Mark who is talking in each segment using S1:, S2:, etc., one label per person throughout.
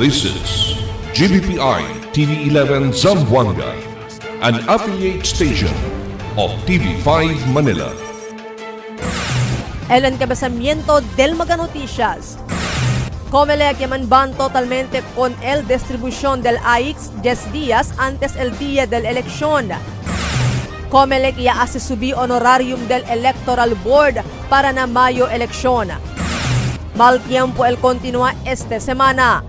S1: This is GBPI TV11 Zamboanga, an affiliate station of TV5 Manila.
S2: El encabezamiento del Mega Noticias. Comelec yaman totalmente con el distribución del AIX 10 días antes el día de la elección. Comelec ya hace subir honorarium del Electoral Board para na Mayo elección. Mal tiempo el continúa esta semana.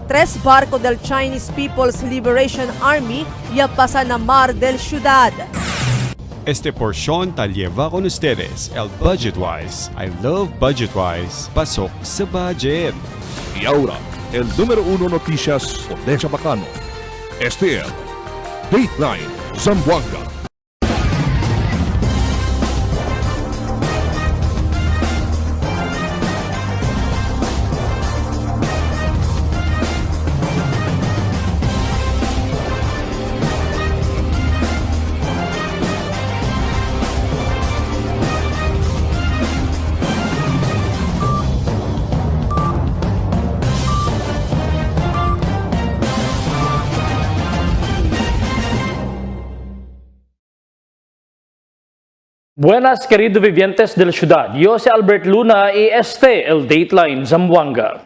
S2: 3 barcos del Chinese People's Liberation Army ya pasan na Mar del Ciudad.
S3: Este porción tal lleva con ustedes el Budgetwise. I love Budgetwise. Pasok sa budget.
S1: Y ahora, el número 1 noticias de Chabacano. Este es Dateline Zamboanga.
S4: Buenas, queridos vivientes de la ciudad. Yo soy Albert Luna y este el Dateline Zamboanga.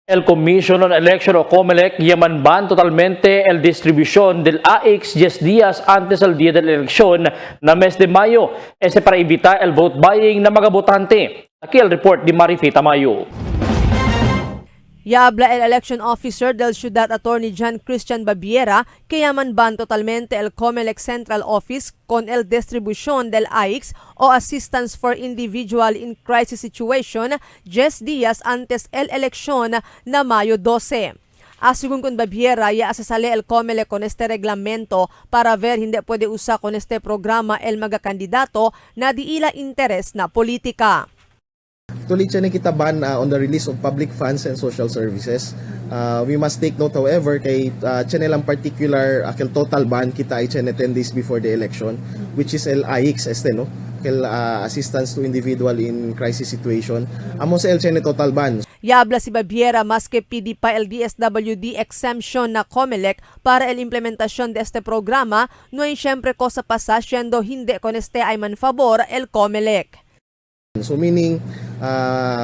S4: El Commission on Election o COMELEC yaman totalmente el distribución del AIX 10 días antes del día de la elección na mes de Mayo. Ese para evitar el vote buying na mga botante. Aquí el report de Marifita Mayo.
S2: Ya habla el election officer del Ciudad Attorney John Christian Babiera que yaman totalmente el COMELEC Central Office con el distribución del AIX o Assistance for Individual in Crisis Situation 10 días antes el elección na Mayo 12. Asegun con Babiera, ya asesale el COMELEC con este reglamento para ver hindi pwede usar con este programa el mga kandidato na di ila interes na politika.
S5: Tuloy siya kita ban on the release of public funds and social services. We must take note however kay channel ang particular akil total ban kita ay 10 days before the election which is el AIX este no kel assistance to individual in crisis situation amo sa el channel total ban.
S2: Yabla si Babiera maske pidi pa el DSWD exemption na COMELEC para el implementasyon de este programa no ay syempre cosa pasa siendo hindi con este ay man favor el COMELEC.
S5: So meaning,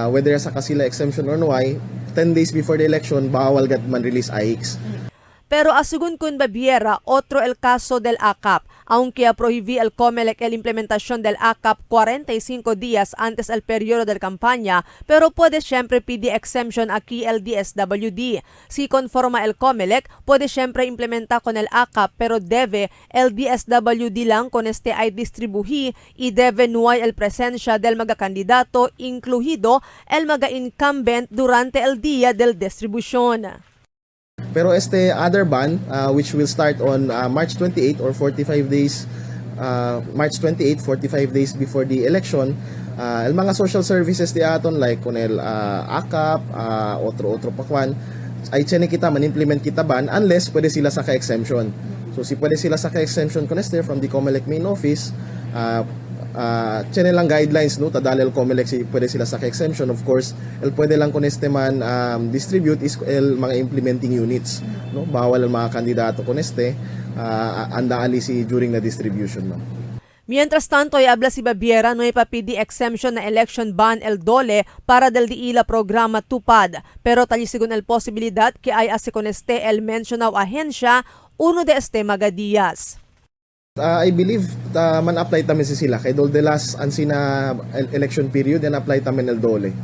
S5: whether sa kasila exemption or no ay, 10 days before the election, bawal gad man release AIX.
S2: Pero asugun kun Babiera, otro el caso del ACAP, aunque prohibí el COMELEC el implementación del ACAP 45 días antes el periodo de campaña, pero puede siempre pedir exemption aquí el DSWD. Si conforma el COMELEC, puede siempre implementar con el ACAP, pero debe el DSWD lang con este ay distribuhi y debe no hay el presencia del mga candidato, incluido el mga incumbent durante el día del distribución.
S5: Pero este other ban, which will start on March 28 or 45 days, March 28, 45 days before the election, el mga social services di aton like con el ACAP, otro pakwan, ay tiene kita man-implement kita ban unless pwede sila sa ka-exemption. So si pwede sila sa ka-exemption con este from the COMELEC main office, tiene lang guidelines no tadali el COMELEC si pwede sila sa exemption of course el pwede lang con este man distribute is el mga implementing units no bawal ang mga kandidato con este andaali si during the distribution no.
S2: Mientras tanto, ay habla si Babiera no ipapidi exemption na election ban el DOLE para del diila programa tupad. Pero talisigon el posibilidad que ay ase con este el mencionaw ahensya uno de este magadiyas.
S5: I believe man-apply tamin si sila kay the last ansina election period and apply tamin el DOLE.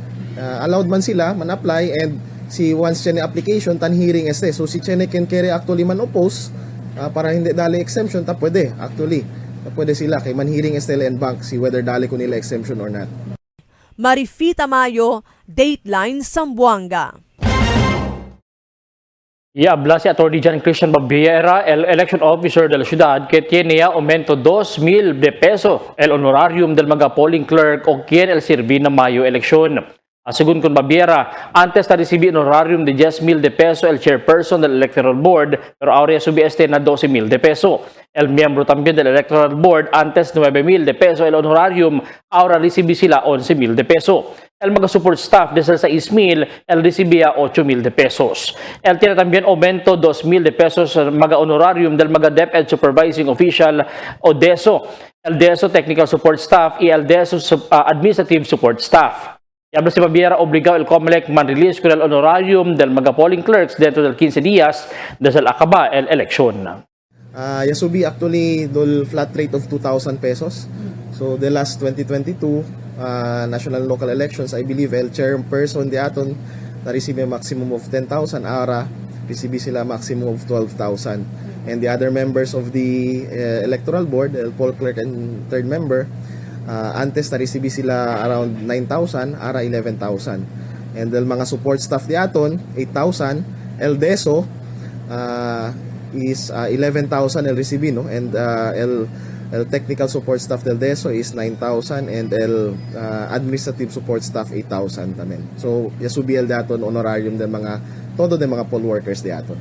S5: Allowed man sila man-apply and si once siya application tan hearing este so si Chene can carry actually man oppose para hindi dali exemption ta pwede actually pwede sila kay man hearing este and bank si whether dali ko nila exemption or not.
S2: Marifita Mayo, Dateline Zamboanga.
S4: Habla si Attorney John Christian Babiera, el election officer de la ciudad, que tiene ya aumento 2,000 de peso el honorarium del mga polling clerk o quien el sirvi na Mayo eleksyon. Según con Baviera, antes na recibir honorarium de 10,000 de peso el chairperson del Electoral Board, pero ahora subí na 12,000 de peso. El miembro también del Electoral Board, antes 9,000 de peso el honorarium, ahora recibí sila 11,000 de peso. El mga support staff desde 6,000, el recibía 8,000 de pesos. El tiene también aumento 2,000 de pesos mga honorarium del mga DepEd Supervising Official o DESO, el DESO Technical Support Staff y el DESO Administrative Support Staff. Y habla si Baviera, obligado el COMELEC man-release con el honorarium del mga polling clerks dentro del 15 días desde el acaba el eleksyon.
S5: Yasubi actually dol flat rate of 2,000 pesos. So the last 2022 national and local elections, I believe el chairperson di aton na receive a maximum of 10,000, ara receive sila maximum of 12,000. And the other members of the electoral board, el poll clerk and third member, antes na receive sila around 9,000, ara 11,000. And el mga support staff di aton 8,000, el DESO is 11,000 el receive, no? And el technical support staff del DESO is 9,000 and el administrative support staff 8,000 tamen. So yasubi el daton honorarium del mga todo de mga poll workers di aton.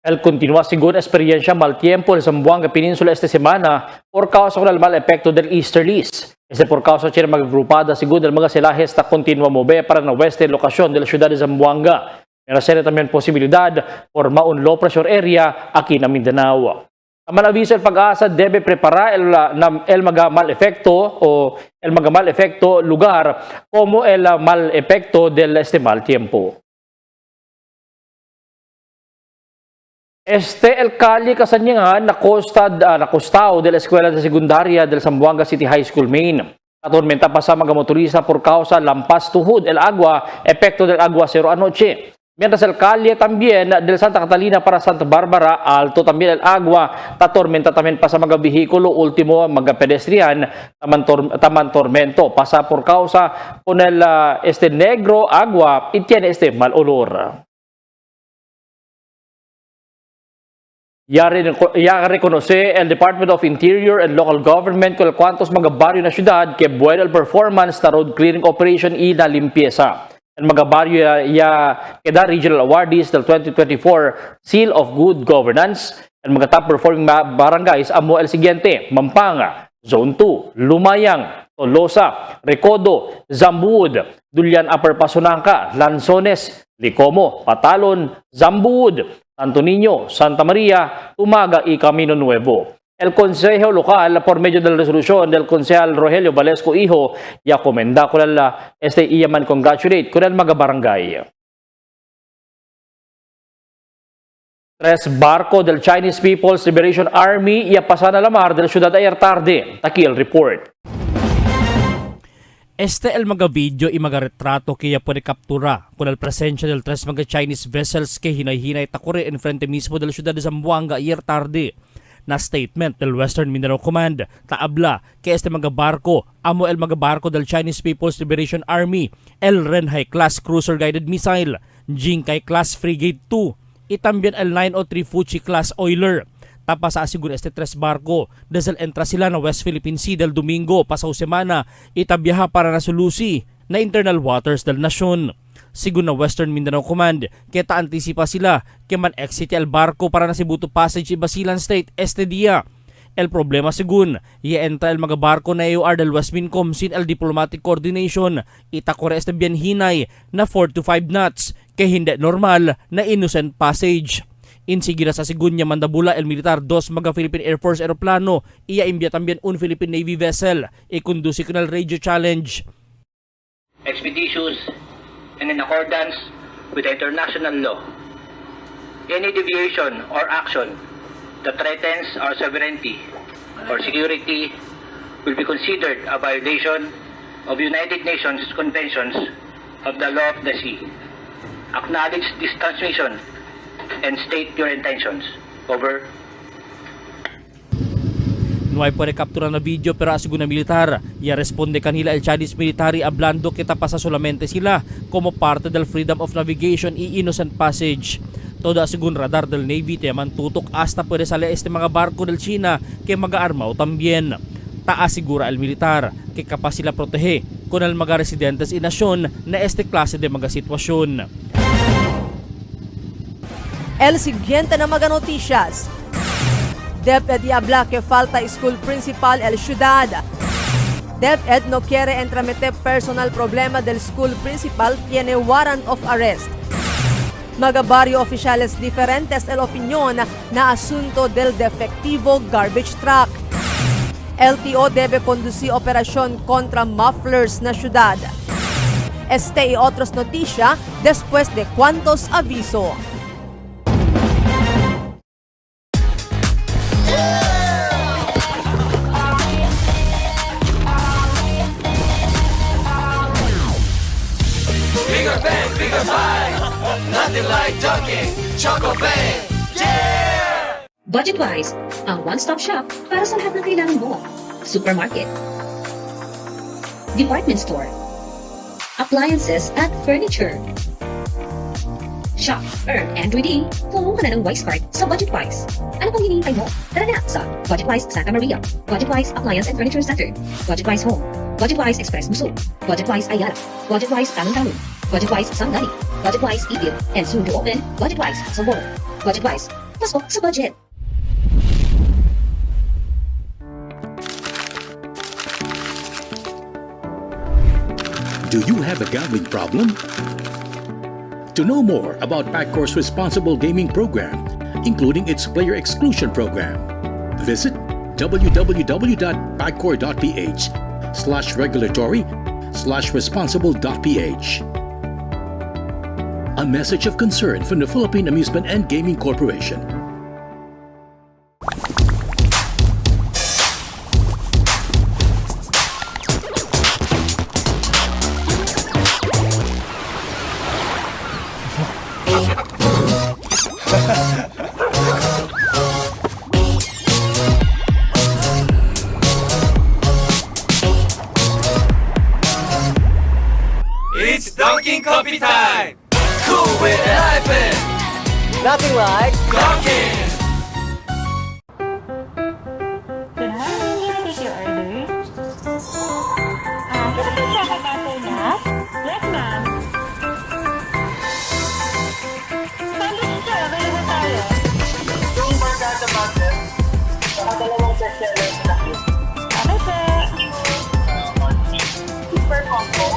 S4: El continúa según experiencia mal tiempo en Zamboanga Peninsula esta semana por causa con el mal efecto del easterlies. Por causa de magagrupada según el mga selajes na continua move para na western lokasyon de la ciudad de Zamboanga. Meron también posibilidad por un low pressure area aquí na Mindanao. Ang aviso el pag-asa debe preparar el mga mal efecto o el mga mal efecto lugar como el mal efecto del mal tiempo. El calle Kasanyangan na costado de la Escuela de Secundaria del Zamboanga City High School, Maine. Atormenta pa sa mga motorista por causa lampas tuhod el agua, epekto del aguacero anoche. Mientras el calle también del Santa Catalina para Santa Barbara, alto también el agua, tatormenta también pa sa mga vehikulo, último mga pedestrian, taman tormento, pasa por causa con el negro agua y tiene mal olor. Ya reconoce el Department of Interior and Local Government kung cuantos mga baryo na syudad que bueno el performance na road clearing operation y na limpieza. El mga baryo queda regional awardees del 2024 Seal of Good Governance. El mga top performing barangays amo el siguiente: Mampanga, Zone 2, Lumayang, Tolosa, Recodo, Zambuud, Dulian Upper Pasunangka, Lanzones, Licomo, Patalon, Zambuud, Santo Niño, Santa María, Tumaga y Camino Nuevo. El Consejo Local, por medio de la resolución del Consejal Rogelio Valesco Hijo, ya comenda con iyaman congratulate con el mga barangay. 3 barco del Chinese People's Liberation Army ya pasan a la mar de la ciudad ayer tarde. Aquí el report.
S6: El mga video y mga retrato kaya puede captura con el presensya del 3 mga Chinese vessels que hinay-hinay takore en frente mismo de la ciudad de Zamboanga ayer tarde. Na statement del Western Mindanao Command, taabla que mga barco, amo el mga barco del Chinese People's Liberation Army, el Renhai Class Cruiser Guided Missile, Jinkai Class Frigate 2, y también el 903 Fuji Class Oiler. Tapos asigur 3 barko desde entra sila na West Philippine Sea del Domingo pasaw semana itabiyaha para na sulusi na internal waters del nasyon. Sigun na Western Mindanao Command, kita antisipa sila que man exit el barko para na Cebuto Passage i Basilan State este dia. El problema sigun, entra el mga barko na AOR del West Mincom sin el diplomatic coordination, itakore este bien hinay na 4 to 5 knots, ke hindi normal na innocent passage. Insigira sa Sigunya Mandabula el Militar 2 mga Philippine Air Force aeroplano iya imbya también un Philippine Navy vessel ikundusi con el radio challenge.
S7: Expeditious and in accordance with international law. Any deviation or action that threatens our sovereignty or security will be considered a violation of United Nations Conventions of the Law of the Sea. Acknowledge this transmission and state your intentions. Over.
S6: Nuay po recaptura na video pero asigun na militar. Ya responde kanila el Chinese military hablando que tapasa solamente sila como parte del freedom of navigation y innocent passage. Todo asigun radar del Navy teman tutok hasta puede sale mga barko del China que mag-aarmao también. Taas sigura el militar que kapaz sila protege kunal mga residentes inasyon na este klase de mga sitwasyon.
S2: El siguiente na mga noticias. DepEd habla que falta school principal el ciudad. DepEd no quiere entromete personal problema del school principal, tiene warrant of arrest. Mga barrio oficiales diferentes el opinión na asunto del defectivo garbage truck. LTO debe conducir operación contra mufflers na ciudad. Este y otros noticias después de cuantos aviso.
S8: Bigger bang, bigger fight. Nothing like Dunkin' Choco Bang. Yeah!
S9: Budgetwise, ang one-stop shop para sa lahat ng kailangan mo. Supermarket, department store, appliances at furniture. Shop, earn, and redeem. Pumunta ka na ng Wise Card sa Budgetwise. Ano pang hinihintay mo? Tara na sa Budgetwise Santa Maria, Budgetwise Appliance and Furniture Center, Budgetwise Home, Budgetwise Express Musul, Budgetwise Ayala, Budgetwise Talon-Talon, Budgetwise Sangani, Budgetwise Ibil, and soon to open, Budgetwise Sabor. Budgetwise, pasok sa budget.
S10: Do you have a gambling problem? To know more about PAGCOR's responsible gaming program, including its player exclusion program, visit www.pagcor.ph/regulatory/responsible.ph. A message of concern from the Philippine Amusement and Gaming Corporation.
S8: It's Dunkin' Coffee time. Cool with the hyphen.
S11: Nothing like
S8: Dunkin'.
S12: Good morning, can I take your order? Can I check out after that? Yes, ma'am. Sandwich sir, available tayo.
S11: yung Barkada Bucket, saka dalawang bestseller sa takip.
S12: Okay, sir.
S11: Super combo,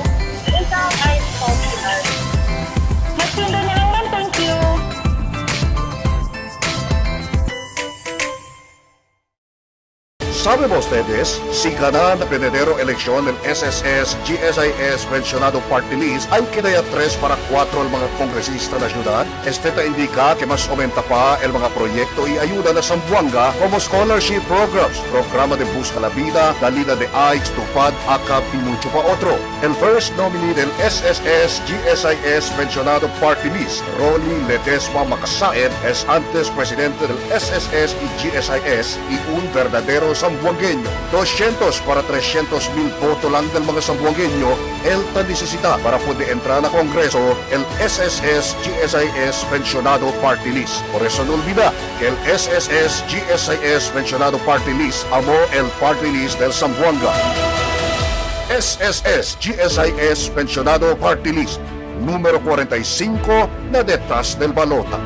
S11: isang ice coffee ice.
S12: Magtinda na lang, ma'am. Thank you.
S1: ¿Saben ustedes si ganan la venidero elección del SSS GSIS mencionado party list ay kinaya 3 para 4 ang mga kongresista na syudad? Este ta indica que mas aumenta pa el mga proyekto y ayuda na Zamboanga como scholarship programs, programa de Busca la Vida, Dalida de AIX, Tupad, ACAP y mucho pa otro. El first nominee del SSS GSIS mencionado party list, Rolly Ledesma Macasaed, es antes presidente del SSS y GSIS y un verdadero Zamboangueño. 200 para 300 mil voto lang del mga Zamboangueño el ta necesita para poder entrar na Kongreso el SSS GSIS pensionado party list. Por eso no olvida que el SSS GSIS pensionado party list amo el party list del Zamboanga. SSS GSIS pensionado party list número 45 na detrás del balota.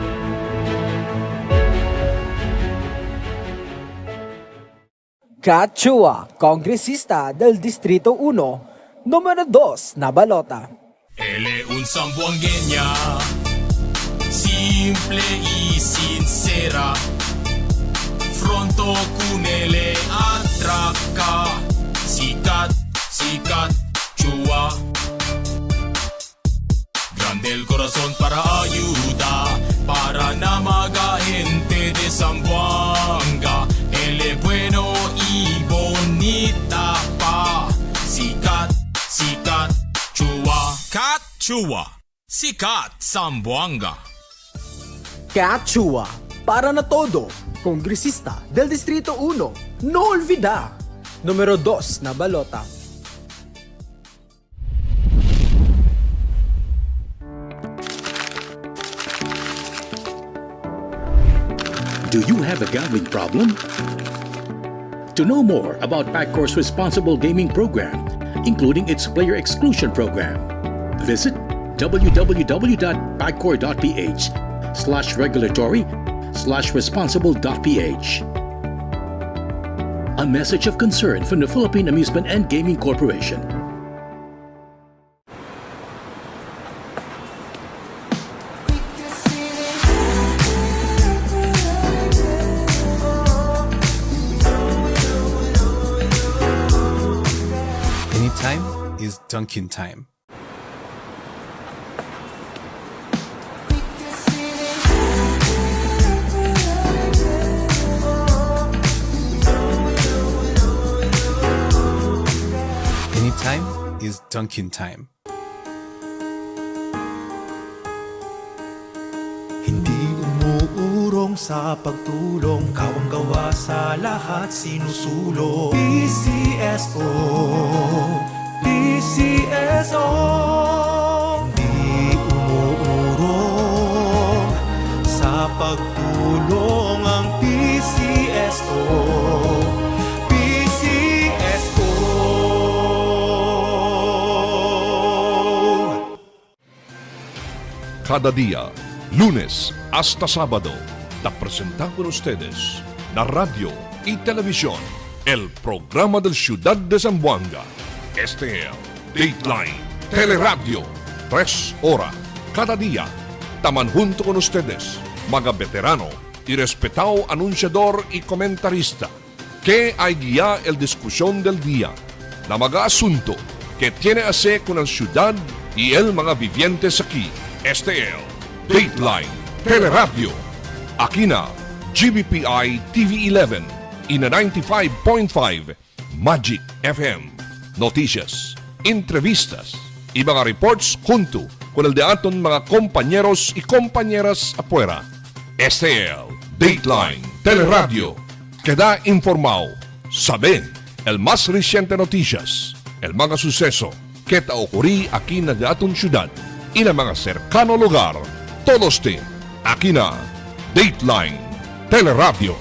S11: Kat Chua, kongresista del Distrito 1, numero 2 na balota.
S8: Él es un zamboangueña, simple y sincera. Fronto con él atraca, sikat, sikat, Chua. Grande el corazón para ayuda, para na mga gente de Zamboanga. Él es bueno y bonita pa. Sikat, sikat, Chua. Kat Chua. Sikat Zamboanga.
S11: Kat Chua, para na todo, kongresista del Distrito 1, no olvida, numero 2 na balota.
S10: Do you have a gambling problem? To know more about PAGCOR's responsible gaming program, including its player exclusion program. Visit www.pagcor.ph/regulatory/responsible.ph. A message of concern from the Philippine Amusement and Gaming Corporation.
S13: Anytime is Dunkin' time. Anytime is Dunkin' time.
S8: Hindi umuurong sa pagtulong, kawang-gawa sa lahat sinusulong. PCSO, PCSO. Hindi umuurong sa pagtulong ang PCSO.
S1: Cada día, lunes hasta sábado, te presentamos con ustedes la radio y televisión, el programa del Ciudad de Zamboanga. Este es Dateline Teleradio, 3 horas cada día. Taman junto con ustedes, mga veterano y respetado anunciador y comentarista, que hay guía el discusión del día, la mga asunto que tiene a hacer con la ciudad y el mga vivientes aquí. Este es Dateline Teleradio. Aquí na GBPI TV11 y na 95.5 Magic FM. Noticias, entrevistas y mga reports junto con el de aton mga compañeros y compañeras afuera. Este es Dateline Teleradio. Queda informado, sabe el más reciente noticias, el mga suceso que te ocurrí aquí na de aton ciudad y na mga cercano lugar. Todos te aquí na Dateline Teleradio.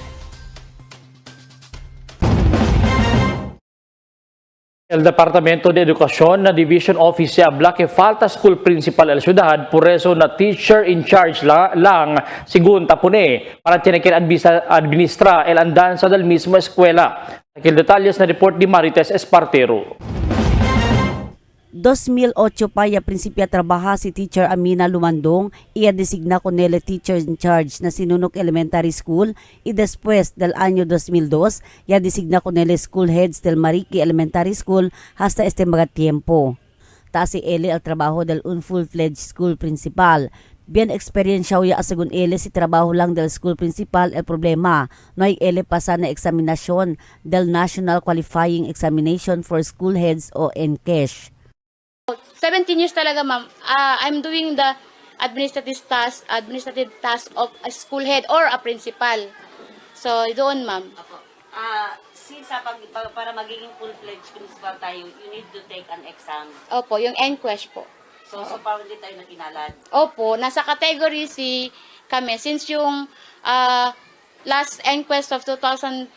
S4: El Departamento de Educación na Division Office sa Abla que falta school principal el ciudad, por eso na teacher in charge lang sigun tapone para tiene que administra el andanza del mismo escuela. Aquel detalles na report ni Marites Espartero.
S14: 2008 pa ya prinsipya trabaha si Teacher Amina Lumandong, iya designa con ele teacher in charge na Sinunok Elementary School, y después del año 2002 ya designa con ele school heads del Mariki Elementary School hasta este mga tiempo. Ta si ele al trabajo del un full-fledged school principal. Bien experiencia ya asegun ele si trabajo lang del school principal. El problema, no hay ele pasa na eksaminasyon del National Qualifying Examination for School Heads o NCESH.
S15: 17 years talaga, ma'am. I'm doing the administrative task of a school head or a principal. So, doon, ma'am.
S16: Since para magiging full-fledged principal tayo, you need to take an exam.
S15: Opo, yung NQuest po.
S16: So parang hindi tayo nakinalad?
S15: Opo, nasa category C kami. Since yung last NQuest of 2021,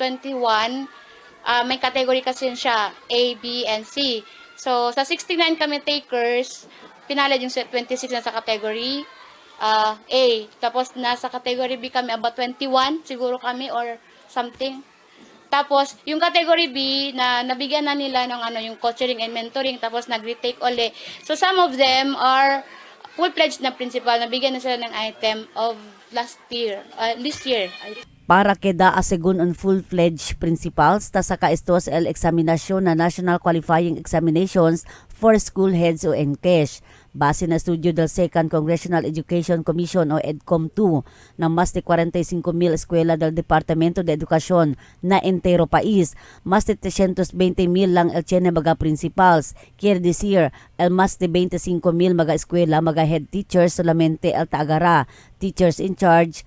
S15: may category kasi siya, A, B, and C. So, sa 69 kami takers, pinalad yung 26 na sa category A. Tapos, nasa category B kami, about 21 siguro kami or something. Tapos, yung category B, na nabigyan na nila ng yung coaching and mentoring, tapos nag-retake uli. So, some of them are full-fledged na principal, nabigyan na sila ng item of this year.
S14: Para queda asegun on full-fledged principals, ta sa kaestos el eksaminasyon na National Qualifying Examinations for School Heads o NCESH. Base na estudio del Second Congressional Education Commission o EDCOM-2 na mas de 45,000 eskwela del Departamento de Edukasyon na entero país, mas de 320,000 lang el tiene mga principals. Here this year, el mas de 25,000 mga eskwela mga head teachers solamente el taagara, teachers in charge,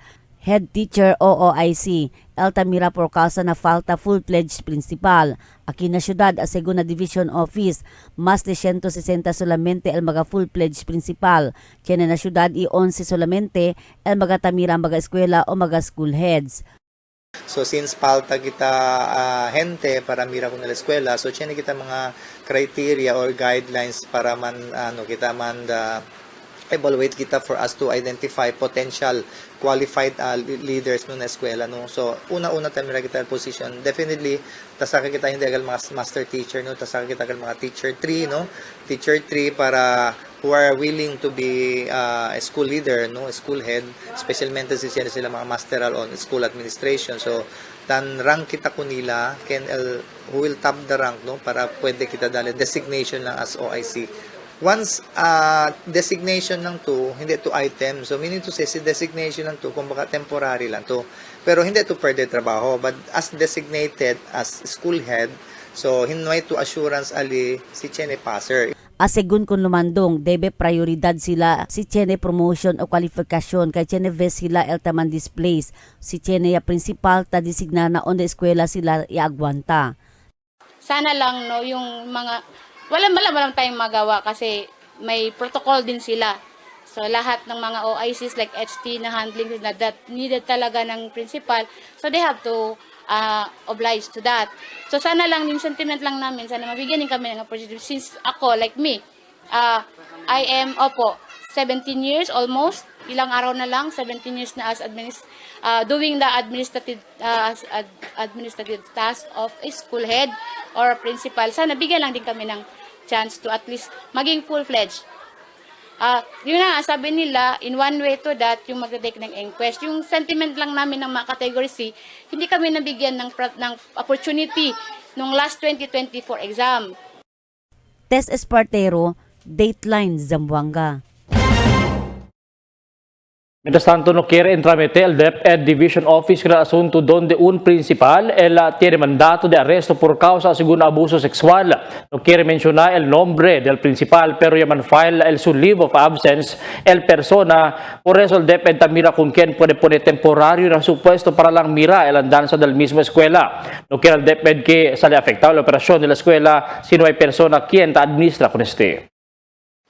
S14: head teacher OOIC, Altamira por causa na falta full-fledged principal. Aquí na syudad, asegun na division office, mas de 160 solamente el mga full-fledged principal. Tiene na syudad y 11 solamente el mga tamira mga eskwela o mga school heads.
S17: So since palta kita gente para mira ko na eskwela, so tiene kita mga criteria or guidelines para man kita man evaluate kita for us to identify potential qualified leaders no na eskwela no. So una-una tayo mira kita position. Definitely tasaka kita hindi agal mga master teacher no, tasaka kita agal mga teacher 3 no. Teacher 3 para who are willing to be a school leader, no, school head, especially sila mga masteral on school administration. So, tan rank kita ko nila, who will top the rank, no, para pwede kita dali designation lang as OIC. Once designation lang to, hindi to item. So, meaning to say, si designation lang to, kung baka temporary lang to. Pero hindi to pwede trabaho. But as designated as school head, so, hinway to assurance ali si Chene Passer.
S14: Asegun kung lumandong, debe prioridad sila si Chene promotion o kwalifikasyon kay Chene ves sila el taman displays. Si Chene ya principal ta designana on the eskwela sila iagwanta.
S15: Sana lang no yung mga walang tayong magawa kasi may protocol din sila. So lahat ng mga OICs like HT na handling na that needed talaga ng principal. So they have to obliged to that. So sana lang yung sentiment lang namin, sana mabigyan din kami ng opportunity. Since ako, like me, I am, 17 years almost, ilang araw na lang, 17 years na as doing the administrative task of a school head or principal. Sana bigyan lang din kami ng chance to at least maging full-fledged. Yun na, sabi nila, in one way to that, yung magdadake ng inquest. Yung sentiment lang namin ng mga category C, hindi kami nabigyan ng opportunity nung last 2024 exam.
S14: Tess Espartero, Dateline Zamboanga.
S4: Mientras tanto, no quiere entramite el DepEd Division Office con el asunto donde un principal tiene mandato de arresto por causa según abuso sexual. No quiere mencionar el nombre del principal, pero llaman file su leave of absence el persona. Por eso el DepEd mira con quién puede poner temporario na supuesto para lang mira el andanza del mismo escuela. No quiere el DepEd que sale afectado la operación de la escuela si no hay persona quien te administra con este.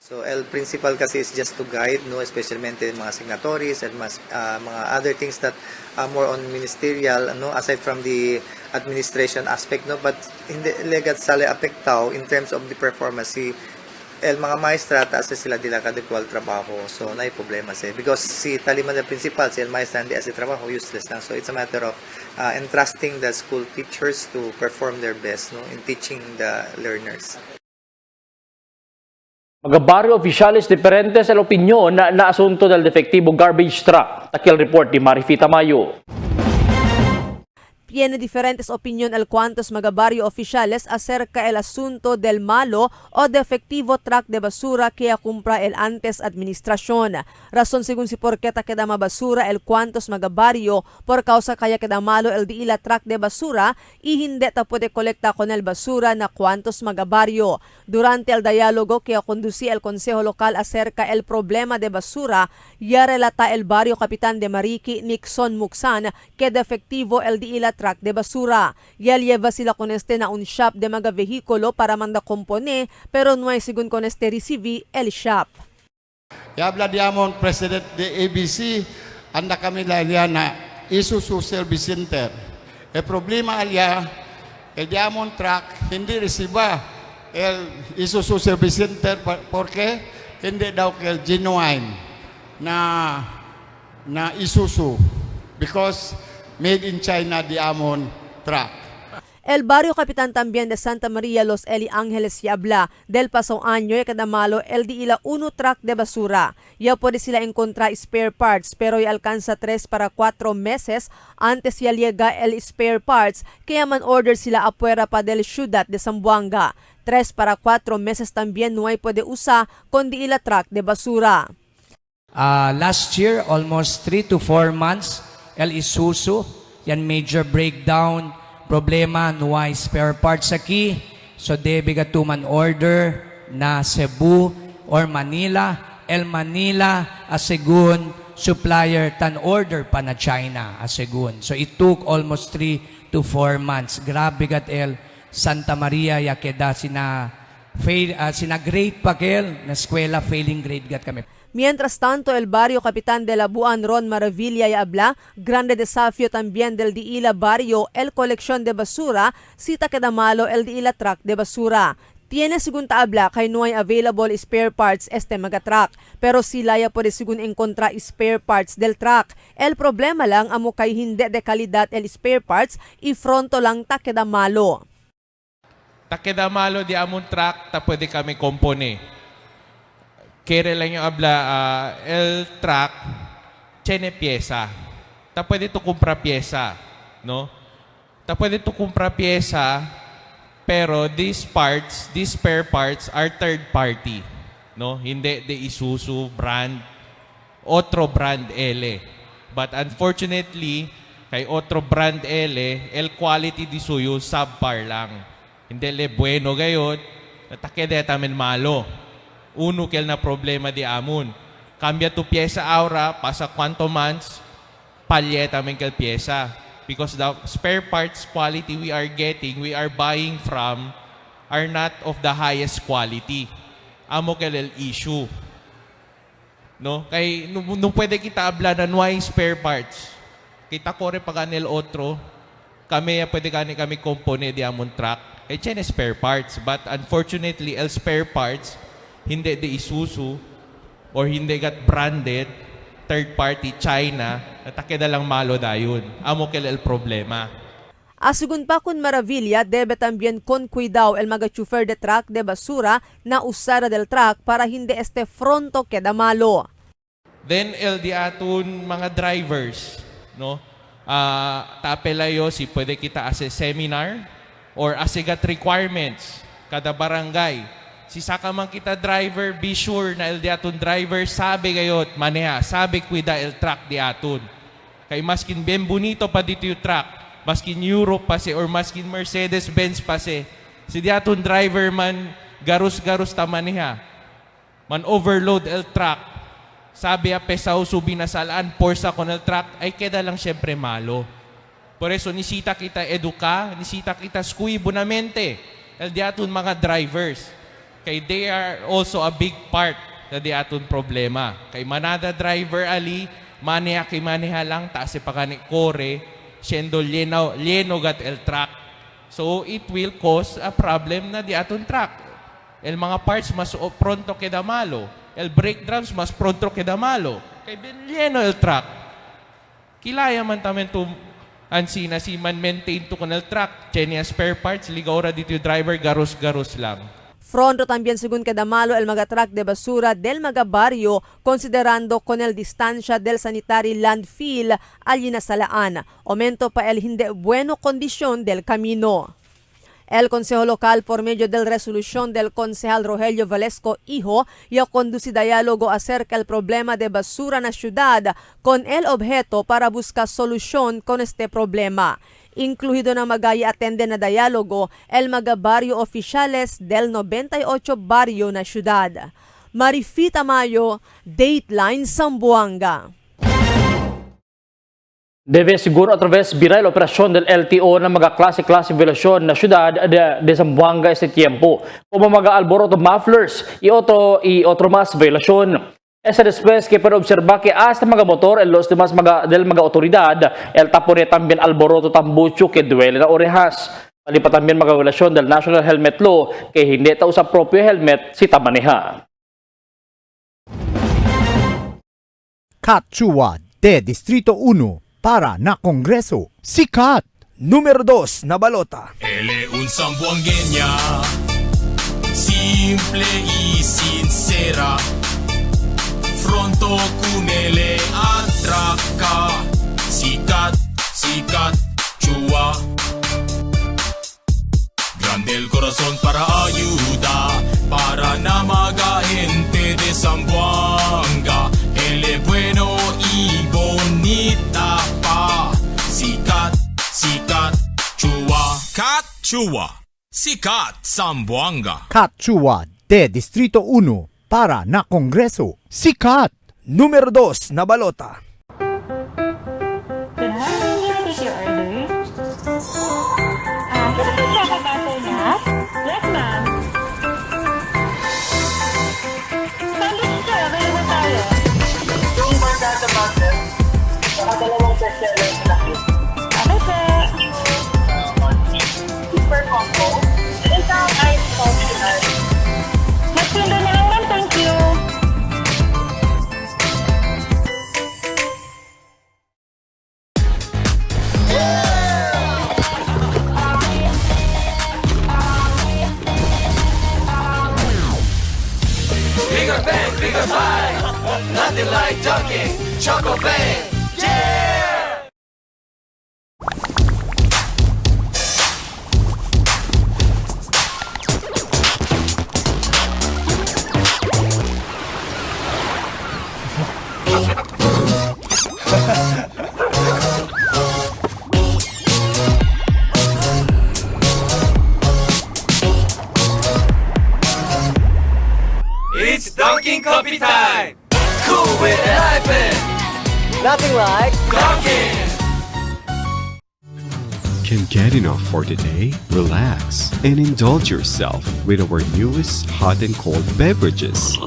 S17: So, el principal kasi is just to guide, no, especially mga signatories and mga other things that are more on ministerial, no, aside from the administration aspect, no, but hindi legat sale apektao in terms of the performance si el mga maestra taas sila dila kadekwal trabaho. So, na problema siya. Because si taliman na principal, si el maestra hindi as trabaho, useless lang. So, it's a matter of entrusting the school teachers to perform their best, no, in teaching the learners.
S4: Mga barrio oficiales diferentes el opinión na asunto del defectivo garbage truck. Aquí el report de Marifita Mayo.
S2: Tiene diferentes opinión el cuantos mga barrio oficiales acerca el asunto del malo o defectivo truck de basura que compra el antes administración. Razón según si por qué queda basura el cuantos mga barrio por causa kaya queda malo el diila truck de basura y hindi ta puede kolekta con el basura na cuantos mga barrio. Durante el diálogo que conducía el Consejo Local acerca el problema de basura, ya relata el barrio Kapitan de Mariki Nixon Muksan que defectivo el diila truck de basura. Ya lleva sila con este na un shop de mga vehikulo para manda compone, pero no hay según con este recibi el shop.
S18: Habla diamond president de ABC, anda kami lalia na Isuzu Service Center. El problema alya, el diamond truck hindi resiba el Isuzu Service Center porque hindi daw el genuine na Isuzu because made in China diamond truck.
S2: El barrio Kapitan también de Santa María Los Eli Ángeles y habla del pasong año y cada malo el diila 1 truck de basura. Ya puede sila encontrar spare parts pero ya alcanza 3 para 4 meses antes ya llega el spare parts kaya man order sila afuera pa del ciudad de Zamboanga. 3 para 4 meses también no hay puede usar con diila truck de basura.
S19: Last year, almost 3 to 4 months, el Isuzu, yan major breakdown, problema, nuay spare parts aquí. So, debe gatuman order na Cebu or Manila. El Manila, asegun, supplier, tan order pa na China, asegun. So, it took almost 3 to 4 months. Grabe gat el Santa Maria, yakeda sina Sina-grade pa kel, na eskwela failing grade gat kami.
S2: Mientras tanto, el barrio Capitan de la Buan Ron Maravilla y habla, grande desafío también del Diila barrio, el colección de basura, sita queda malo el Diila truck de basura. Tiene según habla kay no hay available spare parts este megatruck, pero sila ya puede según encontra spare parts del truck. El problema lang amo kay hindi de kalidad el spare parts, ifronto lang ta queda malo.
S20: Ta queda malo di amon truck, ta pwede kami kompone. Kere lang yung abla, el truck, tiene pieza. Ta pwede to kumpra pieza, no? Ta pwede to kumpra pieza, pero these spare parts are third party, no? Hindi de Isuzu brand, otro brand L. But unfortunately, kay otro brand L, el quality di suyo subpar lang. Hindi le bueno gayod, natakede tamen malo. Uno kel na problema di amon. Cambia tu pieza aura, pasa quanto months, palyeta men kel pieza. Because the spare parts quality we are getting, we are buying from, are not of the highest quality. Amo kel el issue. No? Kay nung pwede kita abla na why spare parts. Kita kore paganel otro, kami pwede kami kompone di amon truck. Tiene spare parts, but unfortunately el spare parts hindi de Isuzu or hindi gat branded third party China, natakeda lang malo dayon. Amo kel el problema.
S2: Asugun pa kun Maravilla, debe también con cuidado el mga chofer de truck de basura na usara del truck para hindi este fronto queda malo.
S20: Then el di atun mga drivers, no? Tapelayo si pwede kita as a seminar or asigat requirements kada barangay. Si saka man kita driver, be sure na el di atun driver sabi gayot maneha, sabi cuida el truck di atun. Kay maskin ben bonito pa dito yung truck, maskin Europe pa si or maskin Mercedes-Benz pa si di atun driver man garus-garus ta maneha. Man overload el truck. Sabi a pesaw subi na salaan, porsa kon el truck, ay keda lang syempre malo. Por eso nisita kita eduka, nisita kita skui bonamente el di atun mga drivers. Kay they are also a big part na di atun problema. Kay manada driver ali, maneha kay maneha lang, taas pa kani kore, siendo lleno gat el truck. So it will cause a problem na di atun truck. El mga parts mas pronto queda malo. El brake drums mas pronto queda malo. Kay ben lleno el truck. Kilaya man tamen to ansina si man maintain to kon el truck. Chenia spare parts, liga ora dito yung driver, garus-garus lang.
S2: Fronto también según queda malo el mga truck de basura del mga barrio considerando con el distancia del sanitary landfill allí na salaan. Aumento pa el hindi bueno kondisyon del camino. El Consejo Local por medio del resolución del concejal Rogelio Valesco Hijo ya conduce diálogo acerca del problema de basura na ciudad con el objeto para buscar solución con este problema. Incluido na magaya atende na diálogo el mga barrio oficiales del 98 barrio na ciudad. Marifita Mayo, Dateline Zamboanga.
S4: Debe siguro a través viral operasyon del LTO na mga klase-klase violasyon na syudad de Zamboanga este tiempo. Como mga alboroto mufflers y otro más violación. Esa después que para observar que hasta mga motor en los demás del mga otoridad, el tapone también alboroto tambucho que duele na orejas. Malipat también mga violasyon del National Helmet Law que hindi tao sa propio helmet si tamaneha.
S21: Kachua de Distrito 1 para na Kongreso. Sikat!
S11: Número 2 na balota.
S8: Él es un zamboangueña, simple y sincera. Fronto con él atraca. Sikat, sikat, chua. Grande el corazón para ayuda, para na mga gente de Zamboanga. Él es bueno y bonita pa. Sikat, sikat, chua. Kat, chua. Sikat, Zamboanga.
S21: Kachua de Distrito 1 para na Kongreso. Sikat!
S11: Número 2 na balota.
S12: Can I take your order? Sino po siya kapatay na? Yes, ma'am.
S8: Goodbye! Nothing like Dunkin' Choco Bang! Yeah! It's Dunkin' Coffee time! Cool with an hyphen! Nothing like Dunkin'!
S3: Can't get enough for today? Relax and indulge yourself with our newest hot and cold beverages.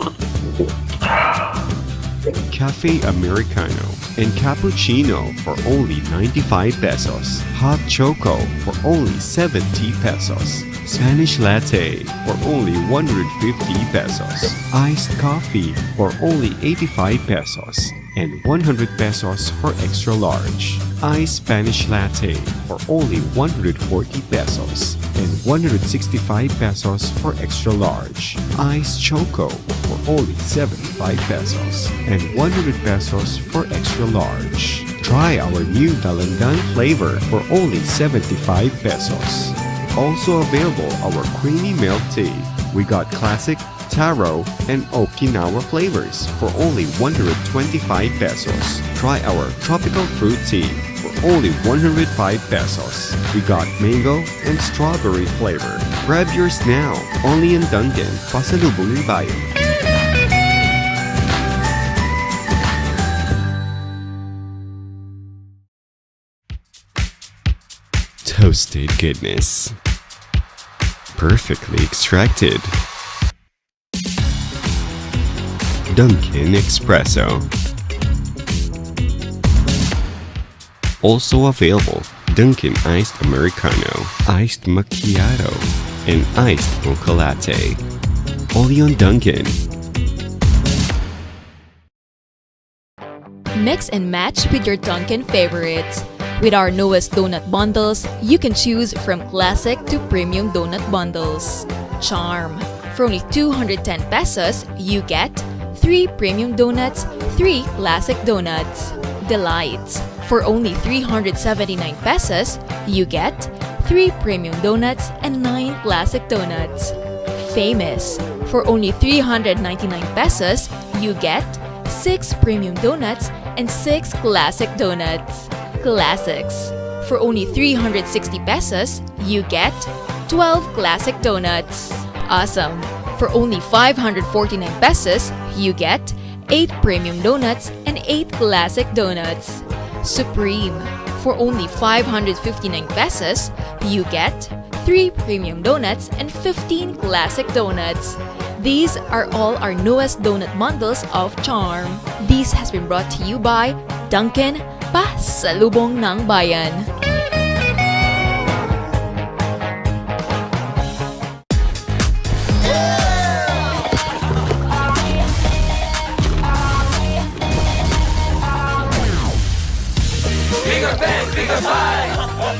S3: Cafe Americano and Cappuccino for only 95 pesos. Hot Choco for only 70 pesos. Spanish Latte for only 150 pesos. Iced Coffee for only 85 pesos. And 100 pesos for extra large. Iced Spanish Latte for only 140 pesos. And 165 pesos for extra large. Iced Choco for only 75 pesos. And 100 pesos for extra large. Try our new Dalandan flavor for only 75 pesos. Also available our creamy milk tea. We got classic, taro, and Okinawa flavors for only 125 pesos. Try our tropical fruit tea for only 105 pesos. We got mango and strawberry flavor. Grab yours now, only in Dunkin', Pasalubong ng Bayan. Toasted goodness. Perfectly extracted. Dunkin' Espresso. Also available, Dunkin' Iced Americano, Iced Macchiato, and Iced Mocha Latte. Only on Dunkin'.
S22: Mix and match with your Dunkin' favorites. With our newest donut bundles, you can choose from classic to premium donut bundles. Charm. For only 210 pesos, you get 3 premium donuts, 3 classic donuts. Delights. For only 379 pesos, you get 3 premium donuts and 9 classic donuts. Famous. For only 399 pesos, you get 6 premium donuts and 6 classic donuts. Classics. For only 360 pesos, you get 12 classic donuts. Awesome. For only 549 pesos, you get 8 premium donuts and 8 classic donuts. Supreme. For only 559 pesos, you get 3 premium donuts and 15 classic donuts. These are all our newest donut bundles of Charm. This has been brought to you by Dunkin', Pasalubong ng Bayan.
S8: Bigger bang, bigger bang!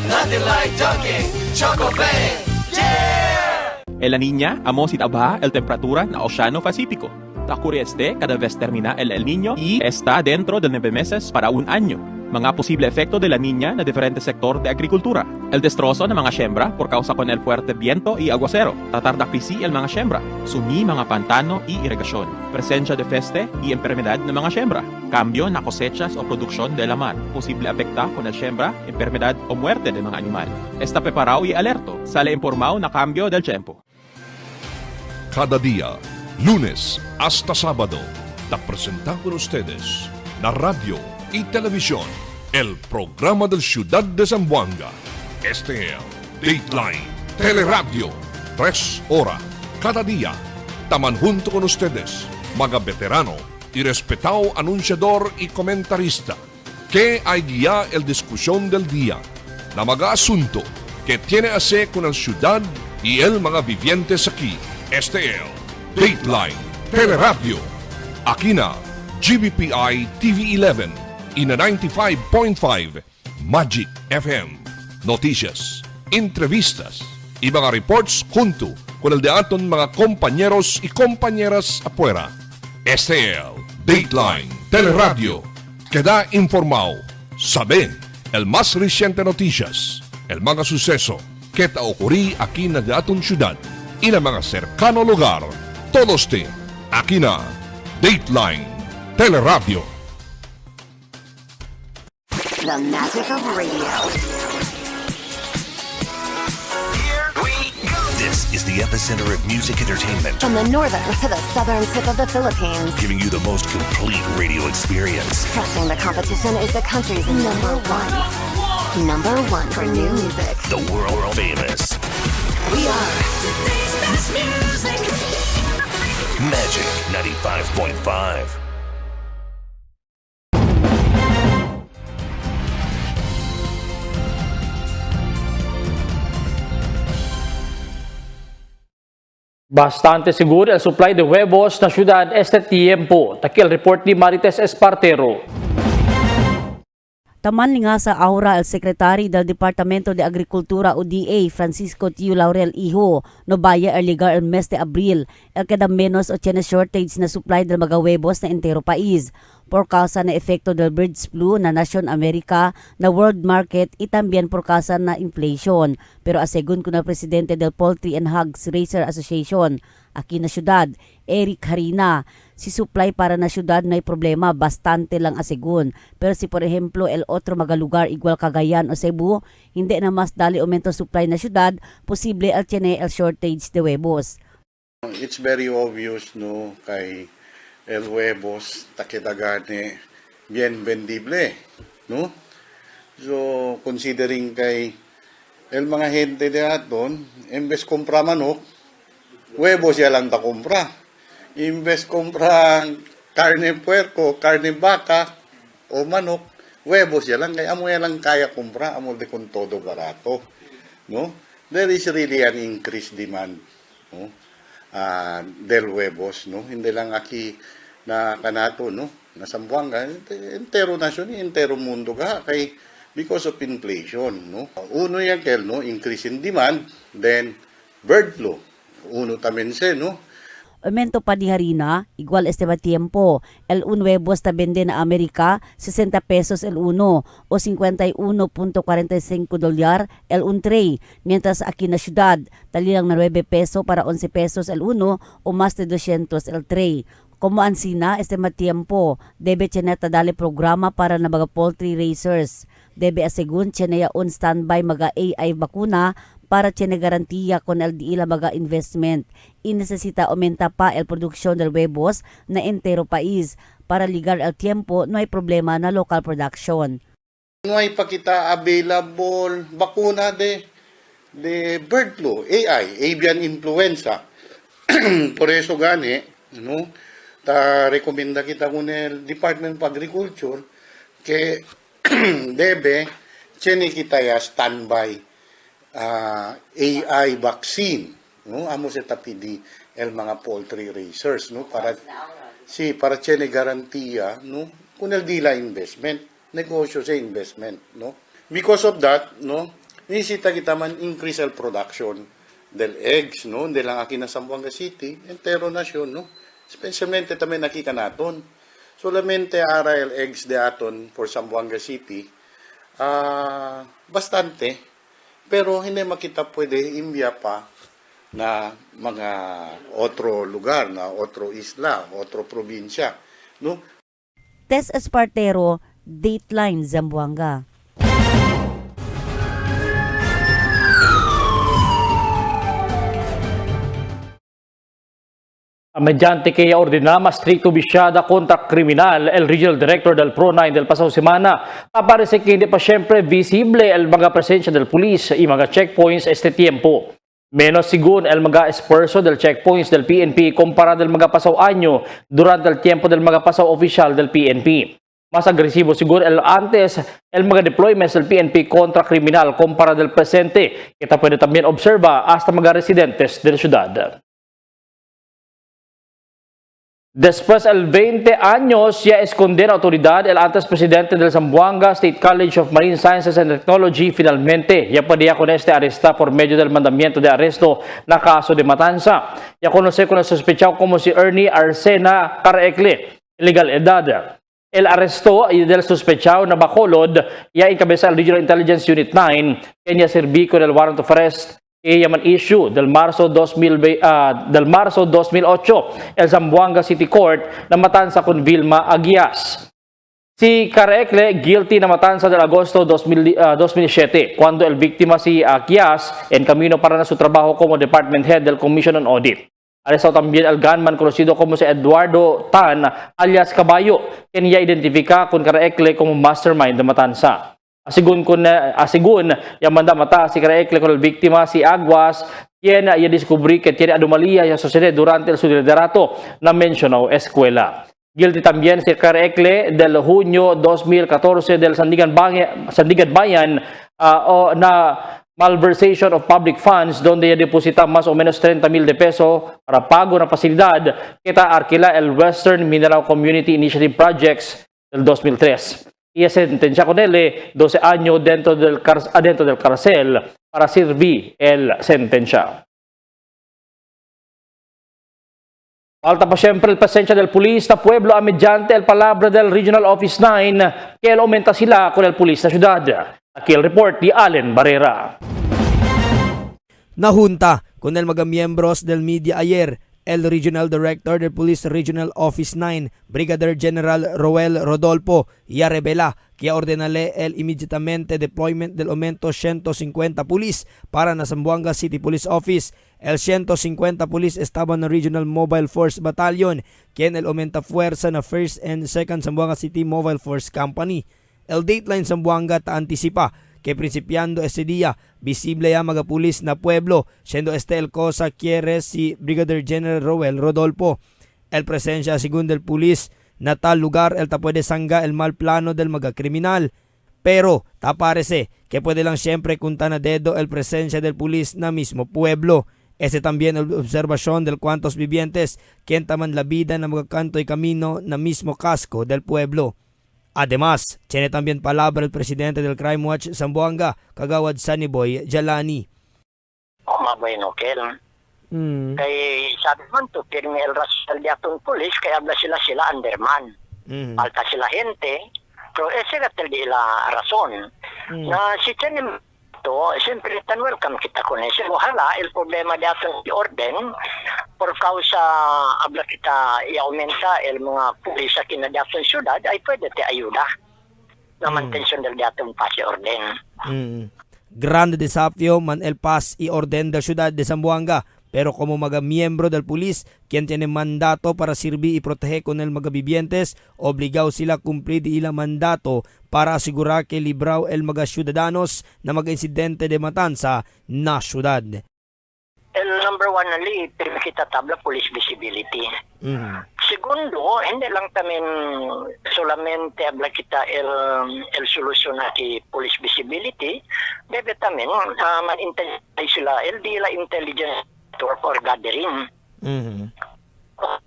S8: Nothing like Dunkin' Choco Bang! Yeah!
S23: El La Niña amo sitaba el temperatura na Oceano Pacífico. Ocurre cada vez termina el Niño y está dentro de 9 meses para un año. Mga posible efecto de La Niña na diferente sektor de agrikultura. El destrozo ng mga siembra por causa con el fuerte viento y aguacero. Tatarda krisi el mga siembra. Sumi mga pantano y irigasyon. Presensya de peste y enfermedad ng mga siembra. Cambio na cosechas o produksyon de la mar. Posible afecta con el siembra, enfermedad o muerte de mga animal. Está preparado y alerto. Sale informado na cambio del tiempo.
S24: Cada día, lunes hasta sábado, te presentamos con ustedes la radio y televisión, el programa del Ciudad de Zamboanga. Este es Dateline Teleradio, 3 horas cada día. Taman junto con ustedes, mga veterano y respetado anunciador y comentarista, que hay guía el discusión del día, na mga asunto que tiene a hacer con el ciudad y el mga vivientes aquí. Este es Dateline Teleradio. Aquí na GBPI TV11 y na 95.5 Magic FM. Noticias, entrevistas y mga reports junto con el de aton mga compañeros y compañeras afuera. STL, Dateline, Teleradio. Queda informado. Sabe el más reciente noticias, el mga suceso que ta ocurrí aquí na datong syudad y na mga cercano lugar. Todos aquí na Dateline, Teleradio.
S5: The magic of radio.
S6: This is the epicenter of music entertainment.
S5: From the northern to the southern tip of the Philippines.
S6: Giving you the most complete radio experience.
S5: Crushing the competition is the country's number one. Number one for new music.
S6: The world famous.
S5: We are today's best music.
S6: Magic 95.5.
S4: Bastante seguro el supply de huevos na syudad este tiempo. Takil report ni Marites Espartero.
S14: Taman nga sa aura el Secretary del Departamento de Agricultura o DA Francisco Tiu Laurel Iho no vaya el ligar el mes de abril el queda menos o tiene shortage na supply del mga huevos na entero país por causa na efekto del birds flu na Nasyon Amerika na world market y también por causa na inflation. Pero asegun ko na presidente del Poultry and Hogs Raiser Association aquí na syudad, Eric Harina, si supply para na syudad na problema bastante lang asegun. Pero si por ejemplo el otro mga lugar igual Cagayan o Cebu, hindi na mas dali aumento supply na syudad, posible al tiene el shortage de huevos.
S7: It's very obvious no kay el huevos takitagane bien vendible, no? So considering kay el mga gente de aton, imbes compra manok, huevos ya lang ta compra. Imbes compra carne puerco, carne vaca o manok, huevos ya lang, kaya amo ya lang kaya compra, amo de con todo barato, no? There is really an increased demand, no? Del huevos, no? Hindi lang aki na kanato, no? Na Zamboanga, entero nasyon, entero mundo ka, kay because of inflation, no? Uno yan kel, no? Increase in demand, then bird flu. Uno también se, no?
S14: Aumento pa di harina, igual este ba tiempo. El un huevos ta vende na Amerika, 60 pesos el uno o 51.45 dolyar el un tray. Mientras aquí na syudad, talilang na 9 peso para 11 pesos el uno o más de 200 el tray. Como ansina, este matiempo, debe cheneta dali programa para na mga poultry raisers. Debe asegun chenaya on standby mga AI bakuna para tiene garantiya con el diila mga investment. Y necesita aumenta pa el produksyon del huevos na entero país. Para ligar el tiempo, no hay problema na local production.
S7: No hay pa kita available bakuna de bird flu, AI, avian influenza. Por eso gani, no? Ta rekomenda kita con el Department of Agriculture que debe tiene kita ya standby AI vaccine, no? Amo sa tapidi el mga poultry raisers, no? Para tiene garantiya, no? Kung el dila investment, negosyo sa investment, no? Because of that, no? Nisita kita man increase el production del eggs, no? Hindi lang aki na Zamboanga City, entero nasyon, no? Especialmente también nakita naton. Solamente ara el eggs de aton for Zamboanga City, bastante. Pero hindi makita pwede imbya pa na mga otro lugar, na otro isla, otro probinsya, no?
S14: Tess Espartero, Dateline Zamboanga.
S4: Mediante kaya ordena mas stricto bisyada kontra kriminal el Regional Director del Pro9 del Pasao Semana. Aparece que hindi pa siyempre visible el mga presensya del pulis y mga checkpoints este tiempo. Menos según el mga esfuerzo del checkpoints del PNP kumpara del mga Pasao Año durante el tiempo del mga Pasao oficial del PNP. Mas agresivo siguro el antes el mga deployments del PNP kontra kriminal kumpara del presente. Kita pwede también observa hasta mga residentes de la ciudad. Después el 20 años ya esconde la autoridad el antes presidente del Zamboanga State College of Marine Sciences and Technology finalmente ya podía con este arresta por medio del mandamiento de arresto na caso de matanza. Ya conoce con el sospechado como si Ernie Arcena Carecle, ilegal edad. El arresto del sospechado na Bacolod ya encabeza el Regional Intelligence Unit 9 quien ya serví con el warrant of arrest que llaman issue del marzo 2008 el Zamboanga City Court na matanza con Vilma Aguias. Si Carecle guilty na matanza del agosto 2007 cuando el víctima si Aguias en camino para na su trabajo como Department Head del Commission on Audit. Arrestado también el gunman conocido como si Eduardo Tan alias Caballo quien ya identifica con Carecle como mastermind de matanza. Asigun yang manda mata si Carecle con el víctima si Aguas quien ya descubrí que tiene anomalía ya sucede durante el su liderato na mencionado escuela. Guilty también si Carecle del junio 2014 del Sandigan Bayan na malversation of public funds donde ya deposita más o menos 30,000 de peso para pago na pasilidad kita arkila el Western Mineral Community Initiative Projects del 2003. Y sentencia con él 12 años dentro del cárcel para servir el sentencia. Falta pa siyempre el presensya del pulis na pueblo mediante el palabra del Regional Office 9 que aumenta sila con el pulis na syudad. Aquí el report de Allen Barrera.
S1: Najunta con el mga miembros del media ayer, el Regional Director del Police Regional Office 9, Brigadier General Roel Rodolfo, ya revela que ordenale el inmediatamente deployment del aumento 150 pulis para na Zamboanga City Police Office. El 150 pulis estaban na Regional Mobile Force Battalion, quien el aumenta fuerza na 1st and 2nd Zamboanga City Mobile Force Company. El Dateline Zamboanga ta anticipa que principiando ese día, visible ya mga pulis na pueblo, siendo este el cosa quiere si Brigadier General Roel Rodolfo. El presencia según del pulis na tal lugar el ta puede sangga el mal plano del mga kriminal. Pero ta parece que puede lang siempre kunta na dedo el presencia del pulis na mismo pueblo. Ese también el observación del cuantos vivientes quien taman la vida na mga kanto y camino na mismo casco del pueblo. Además, tiene también palabra el presidente del Crime Watch Zamboanga, Kagawad Sunnyboy Jalani.
S9: Mabueno, Kel. Kay sabi man to, pirmi el rasal di atong polis, kaya habla sila underman. Alta sila gente, pero ese gatel di la rason. Na si Chenem to, siyempre tan welcome kita con ese. Ojalá, el problema di atong orden, por causa habla kita i-aumenta el mga pulis sa kinadiatong syudad, ay pwede te ayuda na mantention del diatong pasi orden.
S1: Grande desafío man el pas y orden del ciudad de Zamboanga, pero como mga miembro del pulis, quien tiene mandato para servir y proteger con el mga vivientes, obligado sila cumplir ilang mandato para asegurar que libraw el mga ciudadanos na mga insidente de matanza na syudad.
S9: El number one na li, kita tabla police visibility. Segundo, hindi lang tamin solamente habla kita el solusyon na ki police visibility, debe tamin man-intelligence sila, el di la intelligence for gathering.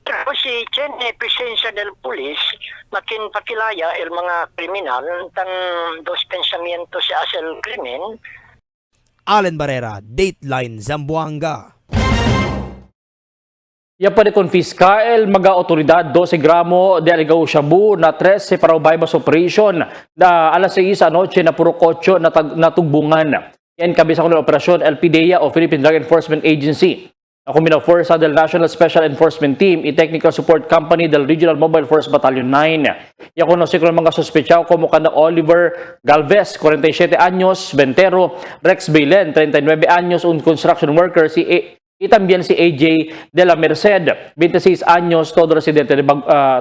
S9: Pero si Chene, presensya del police, makin pakilaya el mga kriminal, tan dos pensamiento sa asal krimen.
S1: Allen Barrera, Dateline Zamboanga.
S4: Ya puede confiscar el mga otoridad 12 gramo de aligaw shabu na 13 para bypass operation na alas 6 anoche na puro kotso na tugbungan. Yan kabisa ko ng operasyon LPDEA o Philippine Drug Enforcement Agency. Ako minaforsa del National Special Enforcement Team i Technical Support Company del Regional Mobile Force Battalion 9. Yan ko ng mga suspetsyaw como kana Oliver Galvez, 47 años, Ventero, Rex Bailen, 39 años, un construction worker, y también si AJ de la Merced, 26 años, todo residente de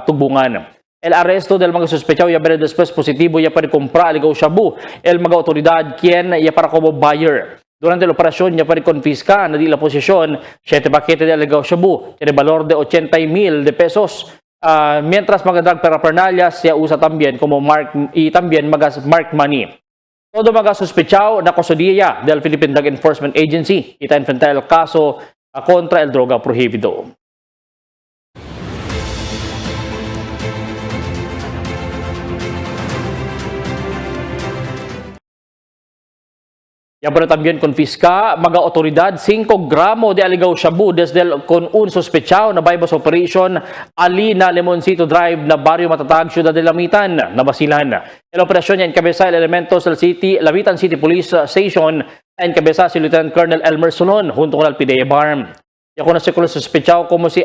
S4: Tugbungan. El arresto del mga sospechados ya verá después positivo ya para comprar aligaw shabu. El mga autoridad quien ya para como buyer. Durante la operación ya para confiscar na di la posesión 7 paquete de aligaw shabu, tiene valor de 80,000 de pesos. Mientras mga drug paraphernalia ya usa también como también mga mark money. Todo mga sospechado na kustodiya del Philippine Drug Enforcement Agency kita enfrentar el caso contra el droga prohibido. Ya por también confisca mga otoridad 5 gramo de aligaw shabu desde con un sospechado na bypass operation ali na Lemoncito Drive na barrio Matatag, Ciudad de Lamitan, na Basilan. El operasyon niya encabeza el elementos del Lamitan City Police Station encabeza si Lieutenant Colonel Elmer Solon junto con el PDEA BARM. Ya con el sospechado como si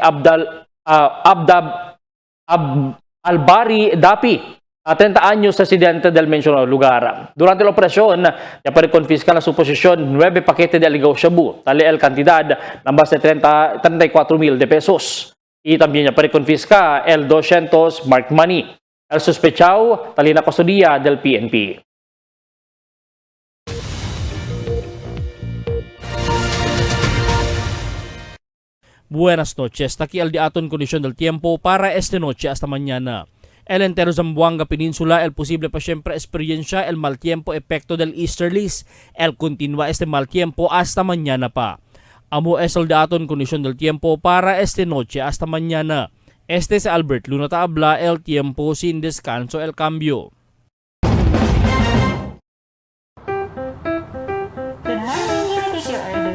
S4: Albari Dapi, 30 anyos residente del mencionado lugar. Durante la operación, ya para confiscar la su posesión 9 paquetes de aligaw shabu, tali el cantidad de más de 34,000 de pesos. Y también ya para confiscar el 200 marked money. El sospechado, tali na custodia del PNP.
S10: Buenas noches, aquí al diaton condición del tiempo para esta noche hasta mañana. El entero Zamboanga Peninsula, el posible pa siempre experiencia el mal tiempo epekto del easterlies. El continúa este mal tiempo hasta mañana pa. Amo es el daton condición del tiempo para esta noche hasta mañana. Este es Albert Luna Taabla, el tiempo sin descanso, el cambio.
S12: Good morning, can I take your order?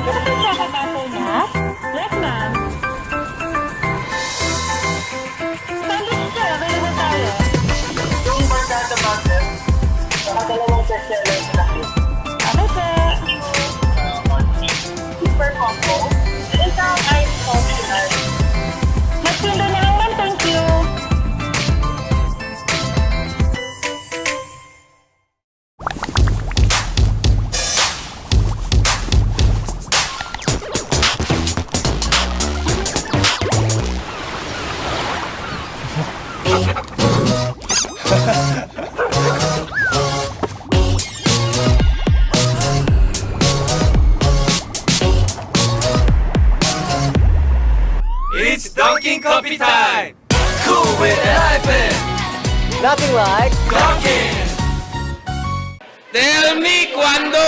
S12: Can I check ang tato niya? Yes, ma'am. Sandwich sir, available tayo. Yung barkada butter, saka dalawang bestseller sa laki. Okay, sir. Super combo. Isang ice optional. Magsundo na lang, ma'am. Thank you.
S8: It's Dunkin' Coffee time! Cool with a hyphen! Nothing like Dunkin'!
S13: Tell me cuándo.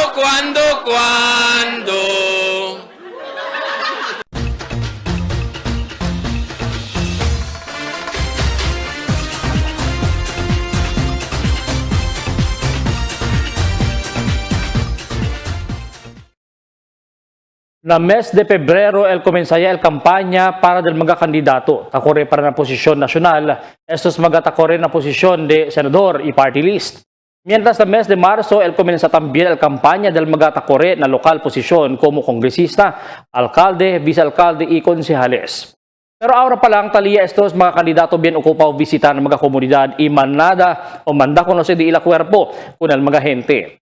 S4: Na mes de Pebrero, el comenzaya el kampanya para del mga kandidato. Takore para na posisyon nasyonal, estos mga takore na posisyon de senador y party list. Mientras na mes de Marzo, el comienza también el kampanya del mga takore na lokal posisyon como kongresista, alcalde, vicealcalde y konsehales. Pero ahora pa lang taliya estos mga kandidato bien ocupaw visita ng mga komunidad y manada o manda conocer di ila cuerpo con el mga gente.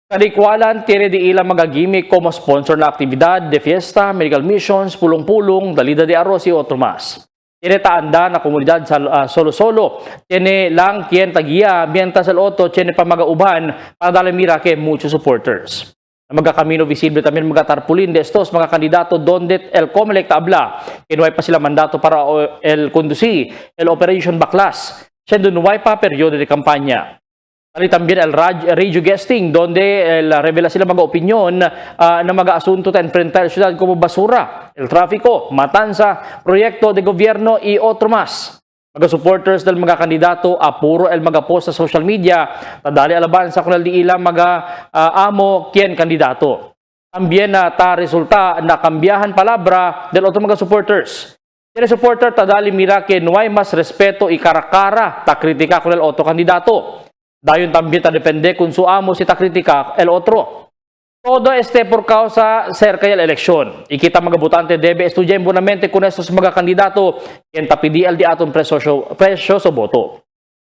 S4: Kadikwalan, tiene di ilang mga gimmick como sponsor na aktibidad de fiesta, medical missions, pulong-pulong, dalida de arroz y otro más. Tiene taanda na komunidad sa solo-solo. Tiene lang quien tagiya, mientras el otro tiene pa mga uban para darle mira que muchos supporters. Mga kamino visible también mga tarpulin de estos mga kandidato donde el COMELEC tabla que no hay pa sila mandato para el conducir el Operation Baklas. Siendo no hay pa periodo de kampanya. Tali también el radio guesting donde revela sila mga opinion na mga asunto ta enfrentar la ciudad como basura, el tráfico, matanza, proyecto de gobierno y otro más. Mga supporters del mga kandidato apuro el mga post sa social media tadali alabanza kunal di ilang mga amo quien kandidato. También ta resulta na kambiyahan palabra del otro mga supporters. Tiene supporter tadali mira que no hay más respeto y cara-cara ta kritika kunal otro kandidato. Dayon también ta depende kung su amo si ta kritika el otro. Todo por causa cerca la elección. Y kita mga botante debe estudiar bonamente con estos mga kandidato quien tapidi al di atong presyo sa boto.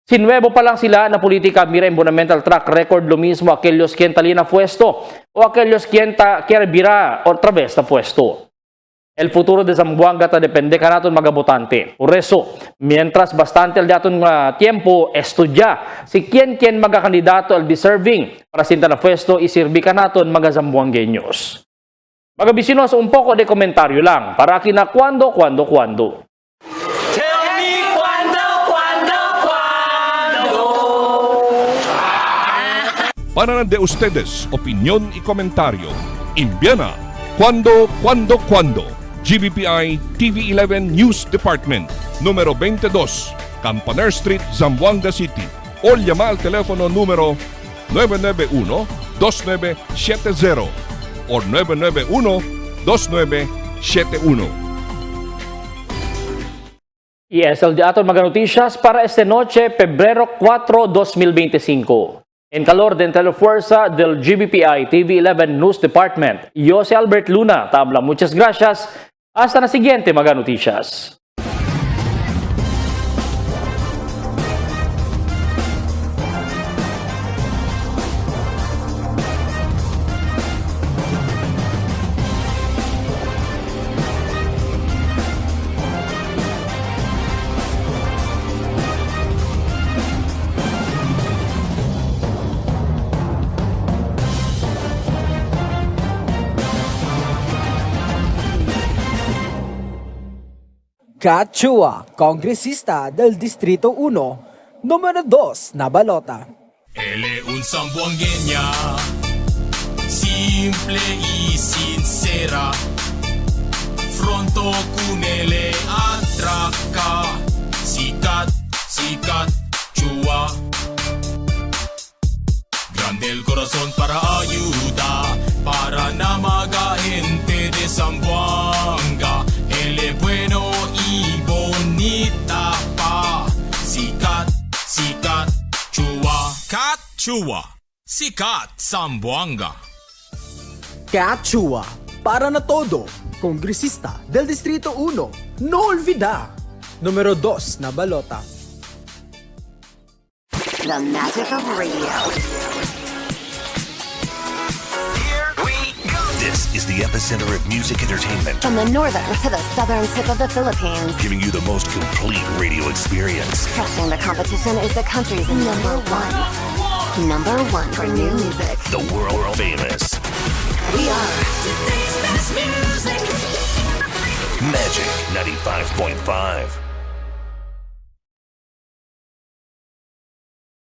S4: Si nuevo pa lang sila na politika mira bonamente al track record lo mismo aquellos quien talina puesto o aquellos quien quiere vira otra vez na puesto. El futuro de Zamboanga ta depende ka naton mga botante. Por eso, mientras bastante el daton tiempo, estudia si quien mga kandidato al deserving para sinta na pwesto isirbi ka naton mga Zamboangueños. Mga bisinos, un poco de komentaryo lang para kina cuando.
S8: Tell me cuándo.
S24: Para de ustedes, opinión y comentario. Envíana cuando. GBPI TV11 News Department, número 22, Campaner Street, Zamboanga City. O llama al teléfono número 991-2970 o 991-2971.
S4: ESL de aton mga noticias para esta noche, Pebrero 4, 2025. En calor de Telefuerza del GBPI TV11 News Department, yo si Albert Luna. Tabla, muchas gracias. Hasta na siguiente mga noticias.
S11: Kat Chua, kongresista del Distrito 1, numero 2 na balota.
S8: Él es un zamboangueña, simple y sincera. Fronto con él atraca, sikat, Chua. Grande el corazón para ayuda, para na mga gente de Zamboanga. Él es bueno y bonita pa. Sikat, Chua. Kat Chua. Sikat Zamboanga.
S11: Kat Chua, para na todo, kongresista del Distrito 1, no olvida, numero 2 na balota.
S5: The magic of radio.
S6: This is the epicenter of music entertainment,
S5: From the northern to the southern tip of the Philippines.
S6: giving you the most complete radio experience.
S5: Crushing the competition is the country's number one. Number one for new music.
S6: The world famous
S5: We are today's best music.
S6: Magic 95.5.